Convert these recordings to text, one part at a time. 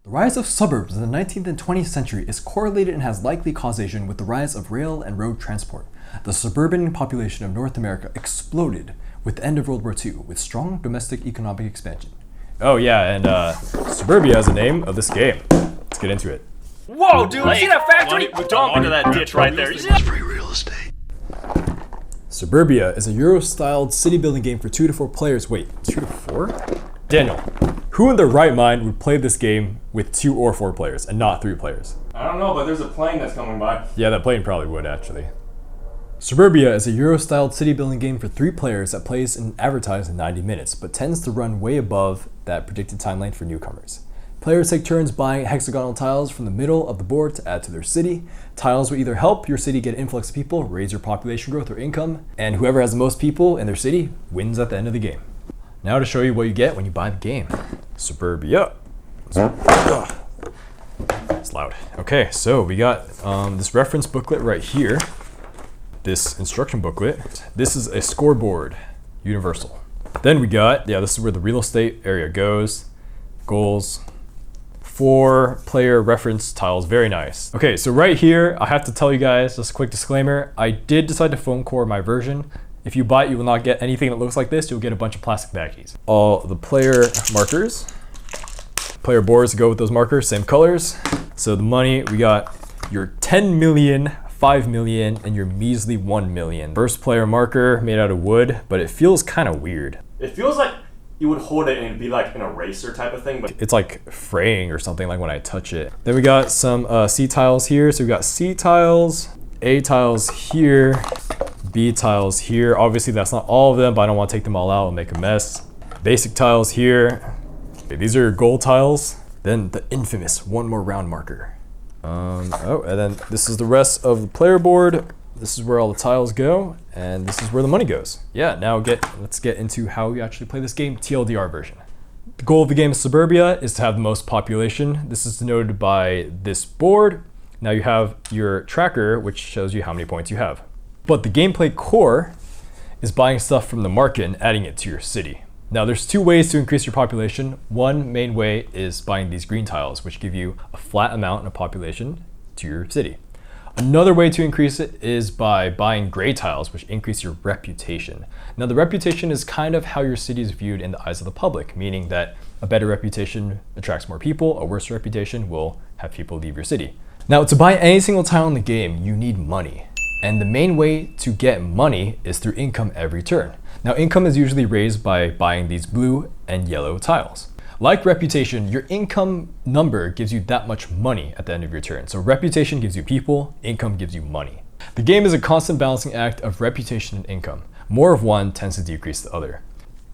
The rise of suburbs in the 19th and 20th century is correlated and has likely causation with the rise of rail and road transport. The suburban population of North America exploded with the end of World War II with strong domestic economic expansion. Oh yeah, and Suburbia is the name of this game. Let's get into it. Whoa, dude, you see that factory? We dump into that ditch right there. Free real estate. Suburbia is a Euro-styled city-building game for 2 to 4 players. Wait, 2 to 4? Daniel, who in their right mind would play this game with 2 or 4 players and not 3 players? I don't know, but there's a plane that's coming by. Yeah, that plane probably would, actually. Suburbia is a Euro-styled city-building game for 3 players that plays and advertised in 90 minutes, but tends to run way above that predicted time length for newcomers. Players take turns buying hexagonal tiles from the middle of the board to add to their city. Tiles will either help your city get an influx of people, raise your population growth or income, and whoever has the most people in their city wins at the end of the game. Now to show you what you get when you buy the game. Suburbia. It's loud. Okay, so we got this reference booklet right here. This instruction booklet. This is a scoreboard, universal. Then we got, this is where the real estate area goes. Goals. 4-player reference tiles, very nice. Okay, so right here, I have to tell you guys, just a quick disclaimer, I did decide to foam core my version. If you buy it, you will not get anything that looks like this, you'll get a bunch of plastic baggies. All the player markers, player boards to go with those markers, same colors. So the money, we got your 10 million, 5 million, and your measly 1 million. First player marker made out of wood, but it feels kind of weird. It feels like you would hold it and it'd be like an eraser type of thing, but it's like fraying or something like when I touch it. Then we got some C tiles here. So we got C tiles, A tiles here, B tiles here. Obviously that's not all of them, but I don't want to take them all out and make a mess. Basic tiles here. Okay, these are gold tiles. Then the infamous one more round marker. And then this is the rest of the player board. This is where all the tiles go, and this is where the money goes. Yeah, now let's get into how we actually play this game, TLDR version. The goal of the game of Suburbia is to have the most population. This is denoted by this board. Now you have your tracker, which shows you how many points you have. But the gameplay core is buying stuff from the market and adding it to your city. Now there's 2 ways to increase your population. One main way is buying these green tiles, which give you a flat amount of population to your city. Another way to increase it is by buying gray tiles, which increase your reputation. Now the reputation is kind of how your city is viewed in the eyes of the public, meaning that a better reputation attracts more people, a worse reputation will have people leave your city. Now to buy any single tile in the game, you need money. And the main way to get money is through income every turn. Now income is usually raised by buying these blue and yellow tiles. Like reputation, your income number gives you that much money at the end of your turn. So reputation gives you people, income gives you money. The game is a constant balancing act of reputation and income. More of one tends to decrease the other.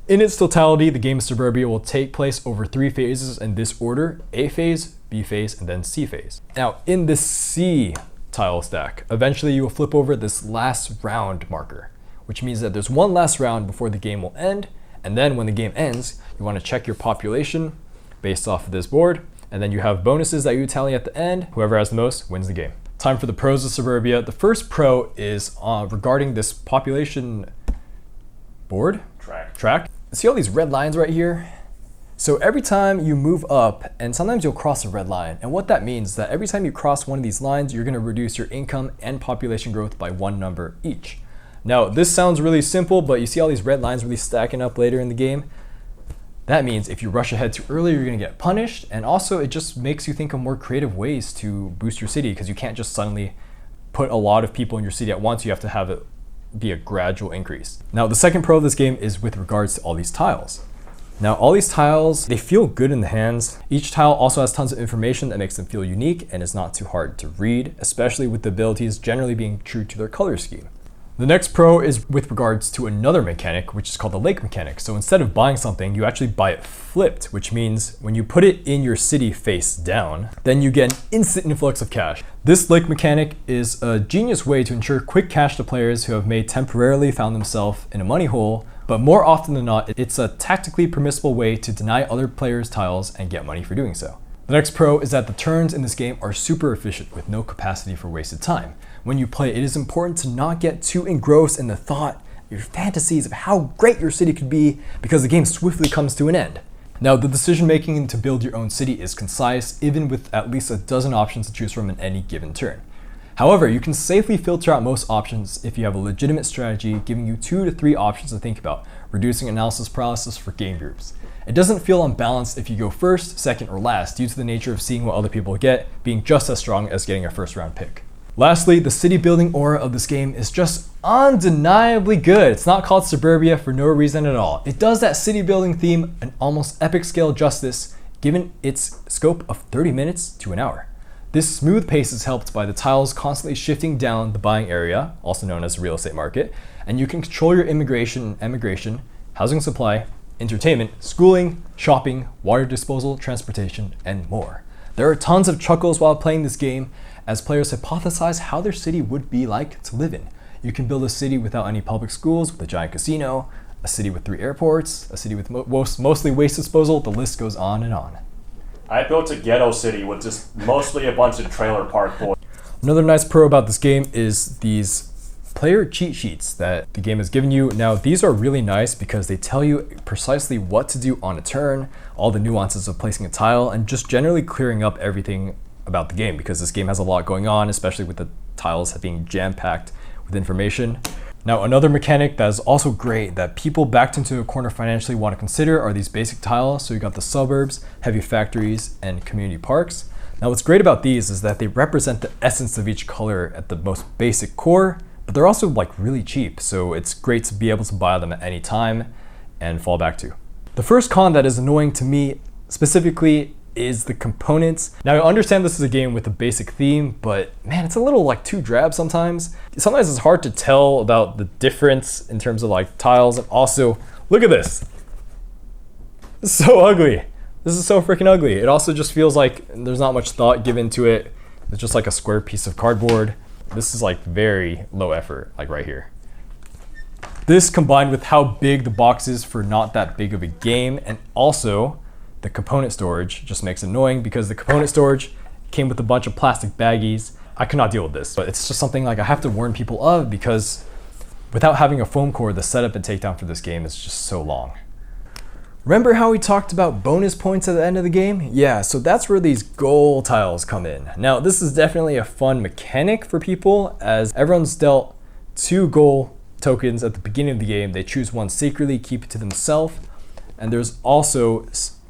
In its totality, the game of Suburbia will take place over 3 phases in this order: A phase, B phase, and then C phase. Now in this C tile stack, eventually you will flip over this last round marker, which means that there's one last round before the game will end. And then when the game ends, you want to check your population based off of this board. And then you have bonuses that you tally at the end. Whoever has the most wins the game. Time for the pros of Suburbia. The first pro is regarding this population board. Track. See all these red lines right here? So every time you move up, and sometimes you'll cross a red line. And what that means is that every time you cross one of these lines, you're going to reduce your income and population growth by 1 number each. Now, this sounds really simple, but you see all these red lines really stacking up later in the game. That means if you rush ahead too early, you're gonna get punished. And also it just makes you think of more creative ways to boost your city, because you can't just suddenly put a lot of people in your city at once. You have to have it be a gradual increase. Now, the second pro of this game is with regards to all these tiles. Now, all these tiles, they feel good in the hands. Each tile also has tons of information that makes them feel unique and is not too hard to read, especially with the abilities generally being true to their color scheme. The next pro is with regards to another mechanic, which is called the lake mechanic. So instead of buying something, you actually buy it flipped, which means when you put it in your city face down, then you get an instant influx of cash. This lake mechanic is a genius way to ensure quick cash to players who have temporarily found themselves in a money hole, but more often than not, it's a tactically permissible way to deny other players tiles and get money for doing so. The next pro is that the turns in this game are super efficient with no capacity for wasted time. When you play, it is important to not get too engrossed in the thought, your fantasies of how great your city could be, because the game swiftly comes to an end. Now, the decision making to build your own city is concise, even with at least a dozen options to choose from in any given turn. However, you can safely filter out most options if you have a legitimate strategy, giving you 2 to 3 options to think about, reducing analysis paralysis for game groups. It doesn't feel unbalanced if you go first, second, or last due to the nature of seeing what other people get being just as strong as getting a first round pick. Lastly, the city building aura of this game is just undeniably good. It's not called Suburbia for no reason at all. It does that city building theme an almost epic scale justice given its scope of 30 minutes to an hour. This smooth pace is helped by the tiles constantly shifting down the buying area, also known as the real estate market, and you can control your immigration and emigration, housing supply, entertainment, schooling, shopping, water disposal, transportation, and more. There are tons of chuckles while playing this game as players hypothesize how their city would be like to live in. You can build a city without any public schools, with a giant casino, a city with 3 airports, a city with mostly waste disposal, the list goes on and on. I built a ghetto city with just mostly a bunch of trailer park boys. Another nice pro about this game is these player cheat sheets that the game has given you. Now, these are really nice because they tell you precisely what to do on a turn, all the nuances of placing a tile, and just generally clearing up everything about the game, because this game has a lot going on, especially with the tiles being jam-packed with information. Now, another mechanic that is also great that people backed into a corner financially want to consider are these basic tiles. So you got the suburbs, heavy factories, and community parks. Now, what's great about these is that they represent the essence of each color at the most basic core, but they're also like really cheap. So it's great to be able to buy them at any time and fall back to. The first con that is annoying to me specifically is the components. Now, I understand this is a game with a basic theme, but man, it's a little like too drab sometimes. Sometimes it's hard to tell about the difference in terms of like tiles. And also, look at this. This is so ugly. This is so freaking ugly. It also just feels like there's not much thought given to it. It's just like a square piece of cardboard. This is like very low effort, like right here. This combined with how big the box is for not that big of a game, and also the component storage just makes it annoying because the component storage came with a bunch of plastic baggies. I could not deal with this, but it's just something like I have to warn people of because without having a foam core, the setup and takedown for this game is just so long. Remember how we talked about bonus points at the end of the game? Yeah, so that's where these goal tiles come in. Now, this is definitely a fun mechanic for people as everyone's dealt 2 goal tokens at the beginning of the game. They choose one secretly, keep it to themselves, and there's also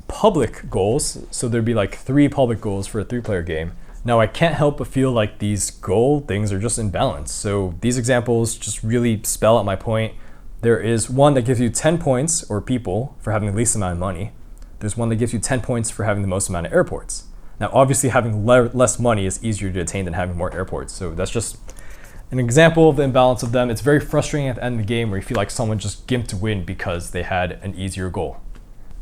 public goals, so there'd be like 3 public goals for a 3-player game. Now, I can't help but feel like these goal things are just imbalanced. So these examples just really spell out my point. There is one that gives you 10 points, or people, for having the least amount of money. There's one that gives you 10 points for having the most amount of airports. Now, obviously having less money is easier to attain than having more airports. So that's just an example of the imbalance of them. It's very frustrating at the end of the game where you feel like someone just gimped to win because they had an easier goal.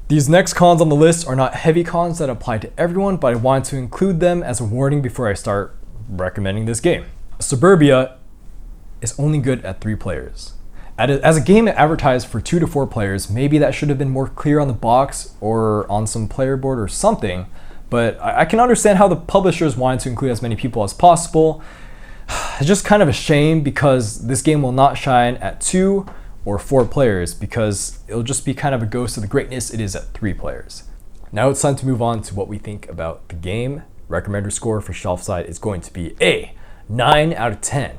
These next cons on the list are not heavy cons that apply to everyone, but I wanted to include them as a warning before I start recommending this game. Suburbia is only good at 3 players. As a game advertised for 2 to 4 players, maybe that should have been more clear on the box or on some player board or something, but I can understand how the publishers wanted to include as many people as possible. It's just kind of a shame because this game will not shine at 2 or 4 players because it'll just be kind of a ghost of the greatness it is at 3 players. Now it's time to move on to what we think about the game. Recommender score for Shelfside is going to be a 9 out of 10.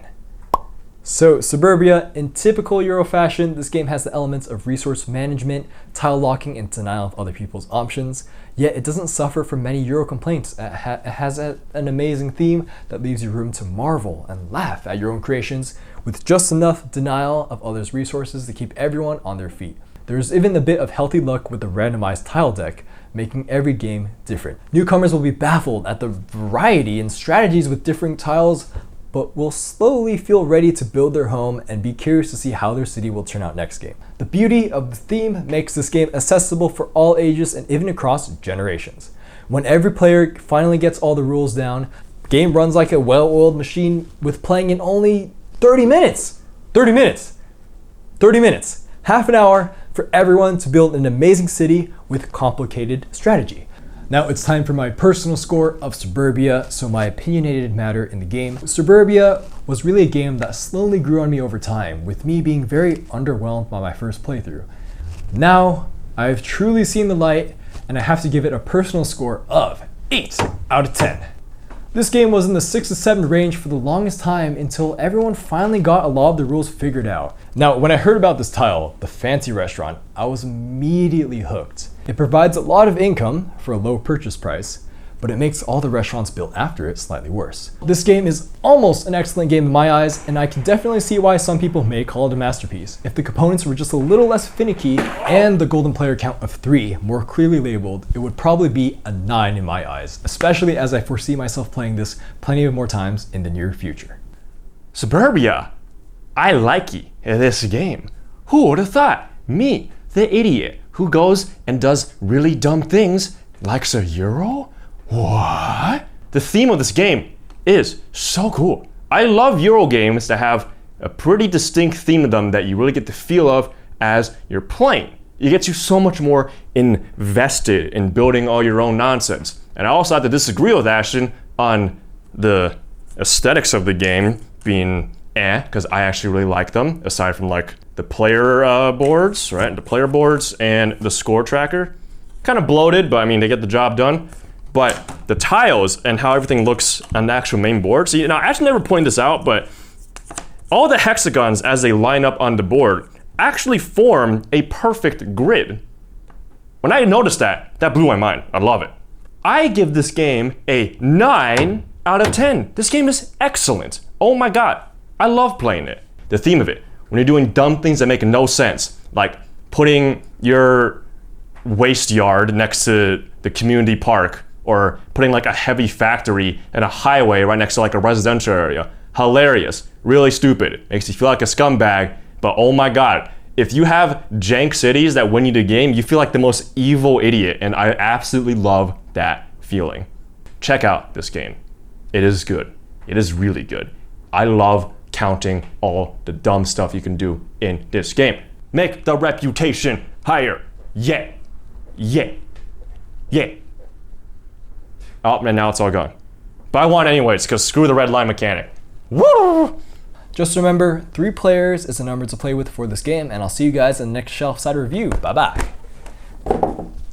So Suburbia, in typical Euro fashion, this game has the elements of resource management, tile locking, and denial of other people's options, yet it doesn't suffer from many Euro complaints. It has an amazing theme that leaves you room to marvel and laugh at your own creations with just enough denial of others' resources to keep everyone on their feet. There's even a bit of healthy luck with the randomized tile deck, making every game different. Newcomers will be baffled at the variety and strategies with different tiles, but will slowly feel ready to build their home and be curious to see how their city will turn out next game. The beauty of the theme makes this game accessible for all ages and even across generations. When every player finally gets all the rules down, the game runs like a well-oiled machine with playing in only 30 minutes. 30 minutes. 30 minutes. Half an hour for everyone to build an amazing city with complicated strategy. Now it's time for my personal score of Suburbia, so my opinionated matter in the game. Suburbia was really a game that slowly grew on me over time, with me being very underwhelmed by my first playthrough. Now, I've truly seen the light, and I have to give it a personal score of 8 out of 10. This game was in the 6 to 7 range for the longest time until everyone finally got a lot of the rules figured out. Now, when I heard about this tile, the fancy restaurant, I was immediately hooked. It provides a lot of income for a low purchase price, but it makes all the restaurants built after it slightly worse. This game is almost an excellent game in my eyes, and I can definitely see why some people may call it a masterpiece. If the components were just a little less finicky and the golden player count of 3 more clearly labeled, it would probably be a 9 in my eyes, especially as I foresee myself playing this plenty of more times in the near future. Suburbia, I like this game. Who would have thought? Me, the idiot, who goes and does really dumb things, likes a Euro? What? The theme of this game is so cool. I love Euro games that have a pretty distinct theme to them that you really get the feel of as you're playing. It gets you so much more invested in building all your own nonsense. And I also have to disagree with Ashton on the aesthetics of the game being because I actually really like them, aside from like the player boards, right? The player boards and the score tracker. Kind of bloated, but I mean, they get the job done. But the tiles and how everything looks on the actual main board. See, now I actually never pointed this out, but all the hexagons as they line up on the board actually form a perfect grid. When I noticed that blew my mind. I love it. I give this game a 9 out of 10. This game is excellent. Oh my God, I love playing it. The theme of it, when you're doing dumb things that make no sense, like putting your waste yard next to the community park, or putting like a heavy factory and a highway right next to like a residential area. Hilarious, really stupid, makes you feel like a scumbag, but oh my God, if you have jank cities that win you the game, you feel like the most evil idiot, and I absolutely love that feeling. Check out this game. It is good. It is really good. I love counting all the dumb stuff you can do in this game. Make the reputation higher. Yeah. Yeah. Yeah. Oh, and now it's all gone. But I want anyways, because screw the red line mechanic. Woo! Just remember, 3 players is the number to play with for this game, and I'll see you guys in the next Shelfside review. Bye-bye.